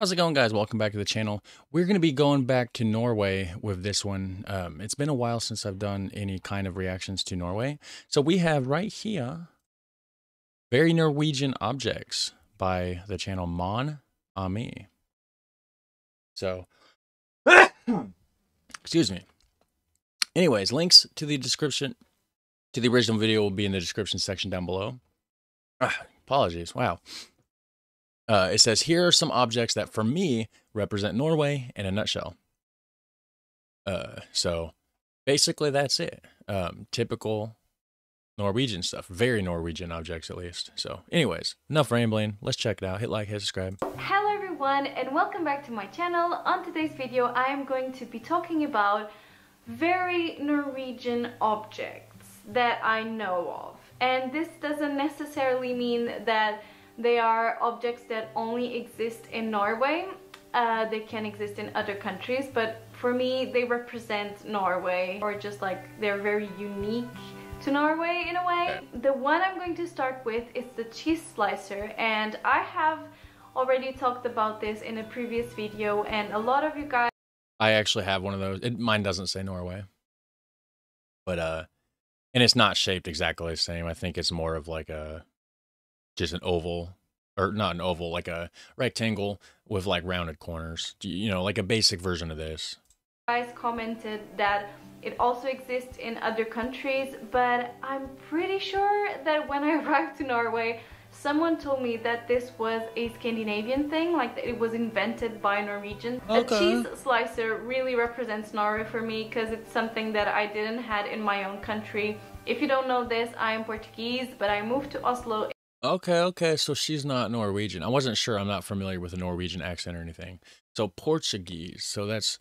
How's it going, guys? Welcome back to the channel. We're going to be going back to Norway with this one. It's been a while since I've done any kind of reactions to Norway. So we have right here, Very Norwegian Objects by the channel Mon Ami. So, excuse me. Anyways, links to the description, to the original video will be in the description section down below. Apologies. Wow. It says, here are some objects that, for me, represent Norway in a nutshell. So, basically, that's it. Typical Norwegian stuff. Very Norwegian objects, at least. So, anyways, enough rambling. Let's check it out. Hit like, hit subscribe. Hello, everyone, and welcome back to my channel. On today's video, I am going to be talking about very Norwegian objects that I know of. And this doesn't necessarily mean that they are objects that only exist in Norway. They can exist in other countries, but for me they represent Norway, or just like they're very unique to Norway in a way. The one I'm going to start with is the cheese slicer, and I have already talked about this in a previous video, and a lot of you guys... I actually have one of those. Mine doesn't say Norway. But, and it's not shaped exactly the same. I think it's more of like just an oval, or not an oval, like a rectangle with like rounded corners, you know, like a basic version of this. Guys commented that it also exists in other countries, but I'm pretty sure that when I arrived to Norway, someone told me that this was a Scandinavian thing, like that it was invented by Norwegians. Okay. A cheese slicer really represents Norway for me because it's something that I didn't have in my own country. If you don't know this, I am Portuguese, but I moved to Oslo. Okay, so she's not Norwegian. I wasn't sure. I'm not familiar with a Norwegian accent or anything. So Portuguese. So that's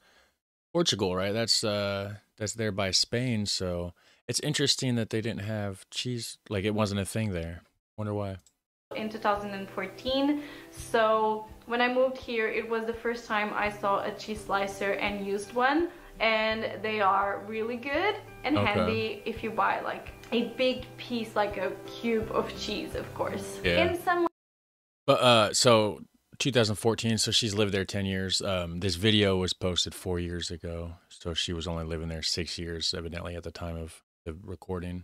Portugal, right? That's there by Spain. So it's interesting that they didn't have cheese, like it wasn't a thing there. Wonder why. In 2014. So when I moved here, it was the first time I saw a cheese slicer and used one. And they are really good and handy if you buy like a big piece, like a cube of cheese, of course. Yeah. In some... But so 2014, so she's lived there 10 years. This video was posted 4 years ago, so she was only living there 6 years, evidently, at the time of the recording.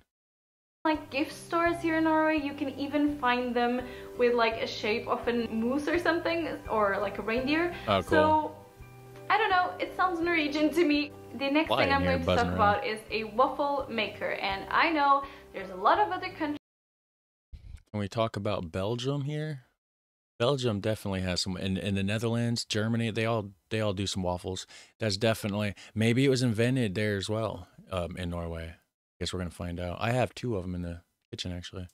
Like gift stores here in Norway, you can even find them with like a shape of a moose or something, or like a reindeer. Oh, cool. So I don't know, it sounds Norwegian to me. The next thing I'm going to talk about is a waffle maker, and I know there's a lot of other countries. Can we talk about Belgium here? Belgium definitely has some, in the Netherlands, Germany, they all do some waffles. That's definitely, maybe it was invented there as well, in Norway. I guess we're gonna find out. I have 2 of them in the kitchen, actually.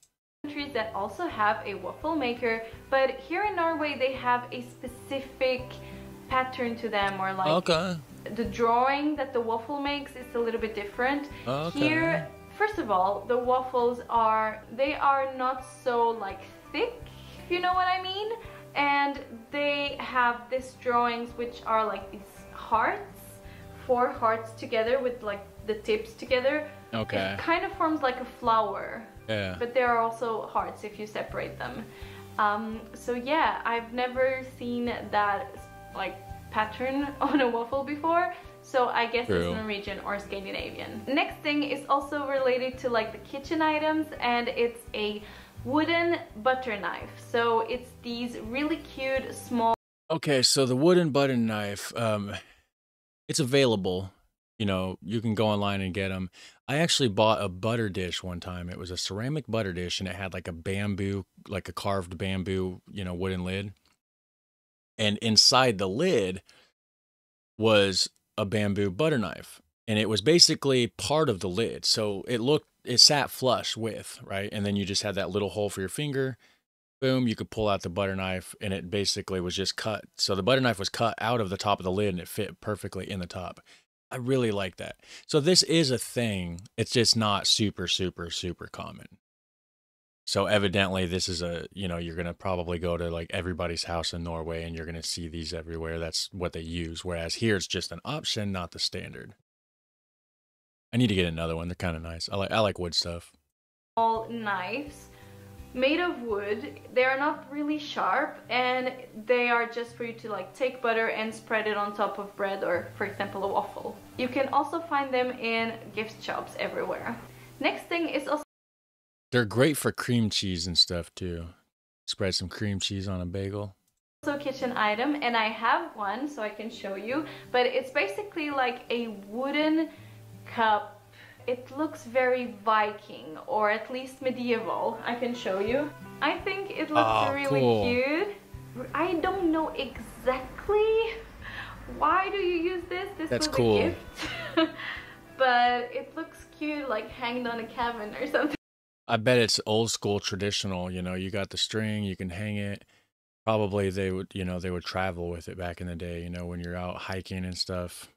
Countries that also have a waffle maker, but here in Norway they have a specific pattern to them, or like the drawing that the waffle makes is a little bit different. Here, first of all, the waffles are not so like thick, if you know what I mean, and they have these drawings which are like these hearts, 4 hearts together with like the tips together. It kind of forms like a flower. Yeah. But there are also hearts if you separate them. So yeah, I've never seen that like pattern on a waffle before, so I guess it's Norwegian or Scandinavian. Next thing is also related to like the kitchen items, and it's a wooden butter knife. So it's these really cute small... Okay, so the wooden butter knife, it's available. You know, you can go online and get them. I actually bought a butter dish one time. It was a ceramic butter dish, and it had like a bamboo, like a carved bamboo, you know, wooden lid. And inside the lid was a bamboo butter knife, and it was basically part of the lid. So it sat flush with, right? And then you just had that little hole for your finger. Boom, you could pull out the butter knife, and it basically was just cut. So the butter knife was cut out of the top of the lid, and it fit perfectly in the top. I really like that. So this is a thing. It's just not super common. So evidently this is you know, you're going to probably go to like everybody's house in Norway and you're going to see these everywhere. That's what they use. Whereas here it's just an option, not the standard. I need to get another one. They're kind of nice. I like wood stuff. Small knives made of wood. They are not really sharp, and they are just for you to like take butter and spread it on top of bread or, for example, a waffle. You can also find them in gift shops everywhere. Next thing is also... They're great for cream cheese and stuff too. Spread some cream cheese on a bagel. Also a kitchen item, and I have one so I can show you, but it's basically like a wooden cup. It looks very Viking, or at least medieval. I can show you. I think it looks really cute. I don't know exactly why do you use this. This was a gift. But it looks cute, like hanged on a cabin or something. I bet it's old school traditional, you know, you got the string, you can hang it. Probably they would, you know, they would travel with it back in the day, you know, when you're out hiking and stuff.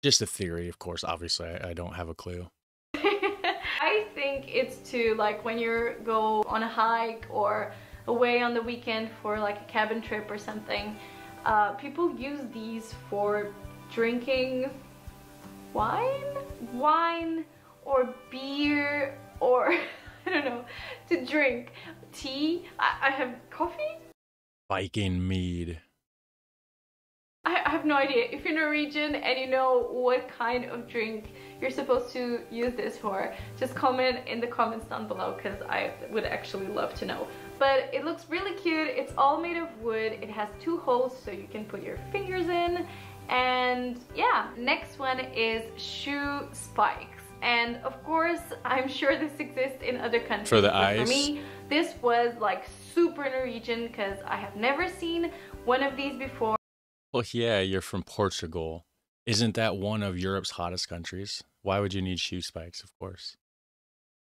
Just a theory, of course, obviously, I don't have a clue. I think it's to, like, when you go on a hike or away on the weekend for like a cabin trip or something, people use these for drinking wine or beer, or I don't know, to drink tea. I have coffee? Viking mead. I have no idea. If you're Norwegian and you know what kind of drink you're supposed to use this for, just comment in the comments down below, because I would actually love to know. But it looks really cute. It's all made of wood. It has 2 holes so you can put your fingers in. And yeah, next one is shoe spikes. And of course, I'm sure this exists in other countries. For the eyes? For me, this was like super Norwegian because I have never seen one of these before. Well, yeah, you're from Portugal. Isn't that one of Europe's hottest countries? Why would you need shoe spikes, of course?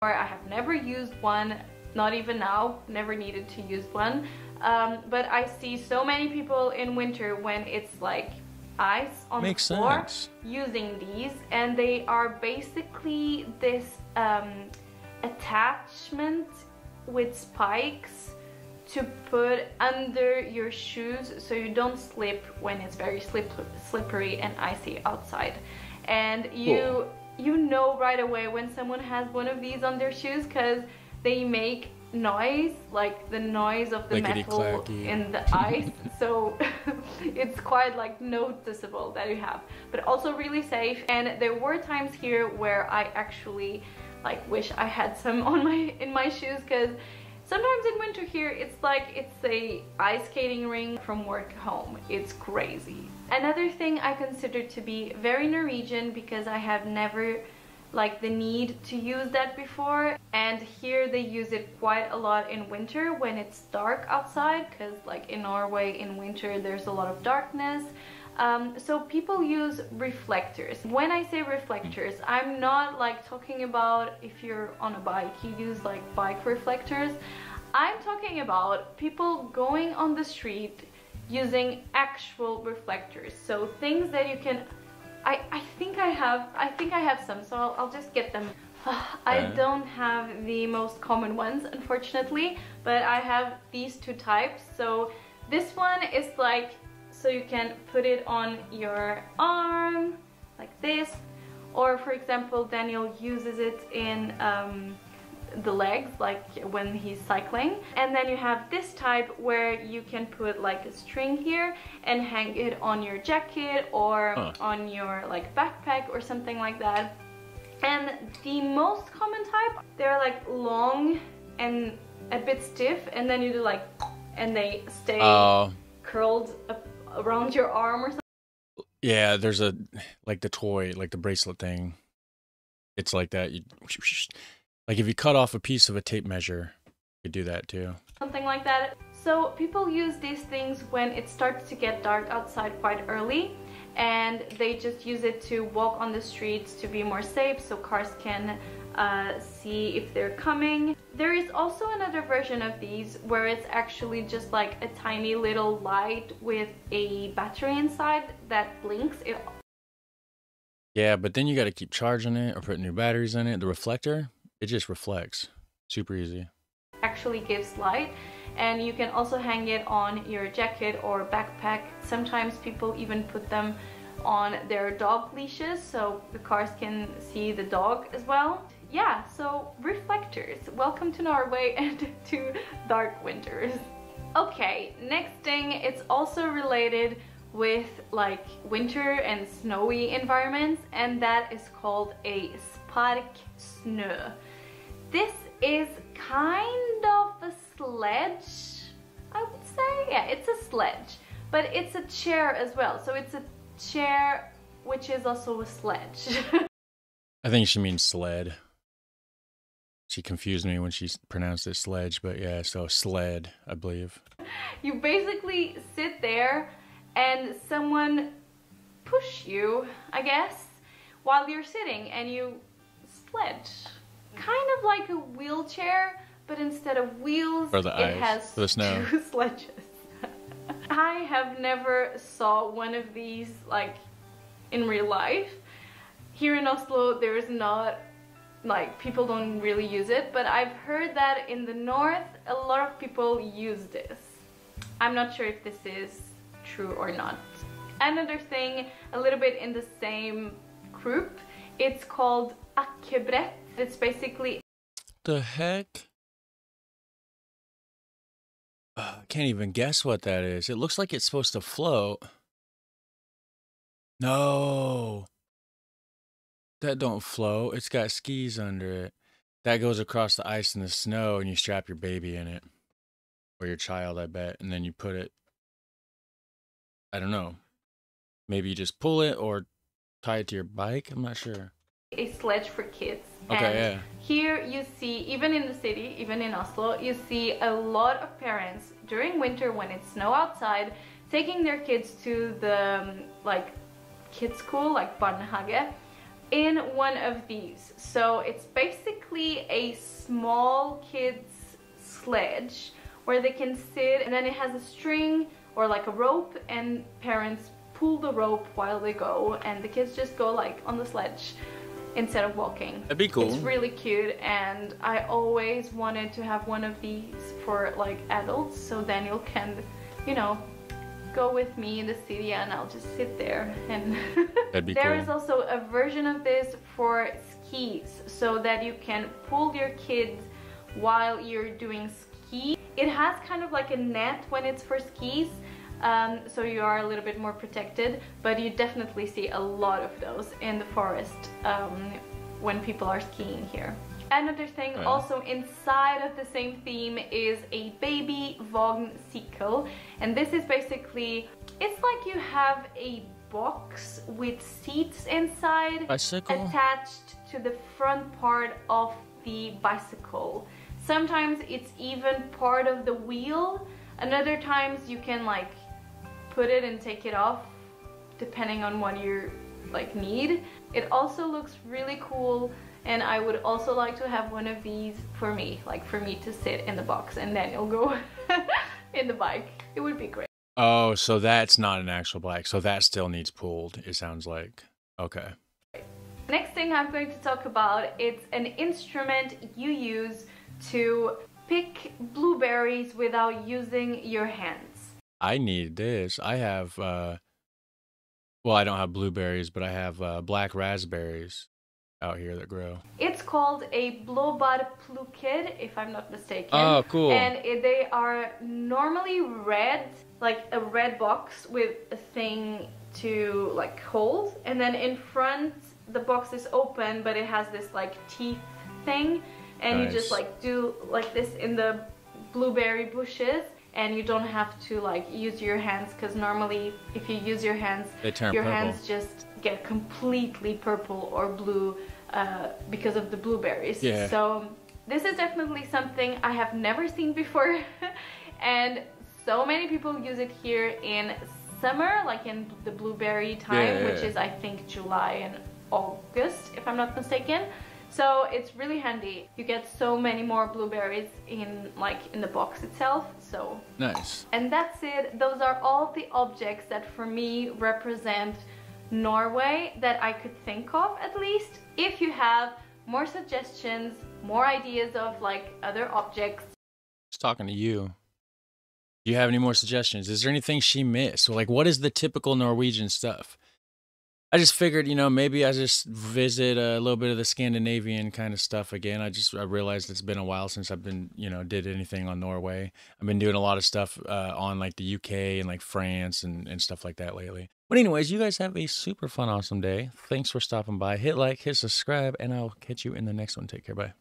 I have never used one, not even now, never needed to use one. But I see so many people in winter when it's like ice on the floor using these, and they are basically this attachment with spikes to put under your shoes so you don't slip when it's very slippery and icy outside. And you know right away when someone has one of these on their shoes, because they make noise, like the noise of the metal in the ice. So it's quite like noticeable that you have, but also really safe. And there were times here where I actually like wish I had some on in my shoes, because sometimes in winter here it's like it's a ice skating ring from work home. It's crazy. Another thing I consider to be very Norwegian, because I have never like the need to use that before, and here they use it quite a lot in winter when it's dark outside, because like in Norway in winter there's a lot of darkness. So people use reflectors. When I say reflectors, I'm not like talking about if you're on a bike you use like bike reflectors. I'm talking about people going on the street using actual reflectors. So things that you can, I think I have some, so I'll just get them. I don't have the most common ones, unfortunately, but I have these 2 types. So this one is like, so you can put it on your arm like this, or for example Daniel uses it in the legs, like when he's cycling. And then you have this type where you can put like a string here and hang it on your jacket or on your like backpack or something like that. And the most common type, they're like long and a bit stiff, and then you do like, and they stay curled up around your arm or something. Yeah, there's a like the toy, like the bracelet thing. It's like that. Like if you cut off a piece of a tape measure, you could do that too. Something like that. So people use these things when it starts to get dark outside quite early, and they just use it to walk on the streets to be more safe, so cars can see if they're coming. There is also another version of these where it's actually just like a tiny little light with a battery inside that blinks. Yeah, but then you got to keep charging it or put new batteries in it. The reflector, it just reflects. Super easy. Actually gives light, and you can also hang it on your jacket or backpack. Sometimes people even put them on their dog leashes so the cars can see the dog as well. yeah, so reflectors. Welcome to Norway and to dark winters. Okay, next thing, it's also related with like winter and snowy environments, and that is called a sparksnö. This is kind of a sledge, I would say. Yeah, it's a sledge, but it's a chair as well. So it's a chair which is also a sledge. I think she means sled. She confused me when she pronounced it sledge, but yeah, so sled, I believe. You basically sit there and someone push you, I guess, while you're sitting, and you sledge. Kind of like a wheelchair, but instead of wheels, for the it ice, has for the snow. 2 sledges. I have never saw one of these like in real life. Here in Oslo, there is not, like, people don't really use it, but I've heard that in the north, a lot of people use this. I'm not sure if this is true or not. Another thing, a little bit in the same group, it's called akkebrett. It's basically... The heck? I can't even guess what that is. It looks like it's supposed to float. No. That don't float. It's got skis under it. That goes across the ice and the snow, and you strap your baby in it. Or your child, I bet. And then you put it... I don't know. Maybe you just pull it or tie it to your bike? I'm not sure. A sledge for kids. Okay, and yeah. Here you see, even in the city, even in Oslo, you see a lot of parents during winter when it's snow outside taking their kids to the like kids school, like barnehage, in one of these. So it's basically a small kids sledge where they can sit, and then it has a string or like a rope, and parents pull the rope while they go, and the kids just go like on the sledge instead of walking. That'd be cool. It's really cute, and I always wanted to have one of these for like adults, so Daniel can, you know, go with me in the city and I'll just sit there. And that'd be there cool. is also a version of this for skis, so that you can pull your kids while you're doing ski. It has kind of like a net when it's for skis, so you are a little bit more protected, but you definitely see a lot of those in the forest when people are skiing here. Another thing also inside of the same theme is a baby vogncykel, and this is basically, it's like you have a box with seats inside attached to the front part of the bicycle. Sometimes it's even part of the wheel, and other times you can like put it and take it off depending on what you like need. It also looks really cool, and I would also like to have one of these for me, like for me to sit in the box and then you'll go in the bike. It would be great. Oh, so that's not an actual bike, so that still needs pulled, it sounds like. Okay. Next thing I'm going to talk about, it's an instrument you use to pick blueberries without using your hands. I need this. I have, well, I don't have blueberries, but I have black raspberries out here that grow. It's called a blåbærplukker, if I'm not mistaken. Oh, cool. And they are normally red, like a red box with a thing to like hold, and then in front the box is open, but it has this like teeth thing, and you just like do like this in the blueberry bushes, and you don't have to like use your hands, because normally if you use your hands, they turn your purple. hands just get completely purple or blue because of the blueberries. Yeah. So this is definitely something I have never seen before, and so many people use it here in summer, like in the blueberry time, which is I think July and August, if I'm not mistaken. So it's really handy. You get so many more blueberries in the box itself. So nice. And that's it. Those are all the objects that for me represent Norway that I could think of, at least. If you have more suggestions, more ideas of like other objects. Just talking to you. Do you have any more suggestions? Is there anything she missed? So like, what is the typical Norwegian stuff? I just figured, maybe I just visit a little bit of the Scandinavian kind of stuff again. I realized it's been a while since I've been, did anything on Norway. I've been doing a lot of stuff on like the UK and like France and stuff like that lately. But anyways, you guys have a super fun, awesome day. Thanks for stopping by. Hit like, hit subscribe, and I'll catch you in the next one. Take care. Bye.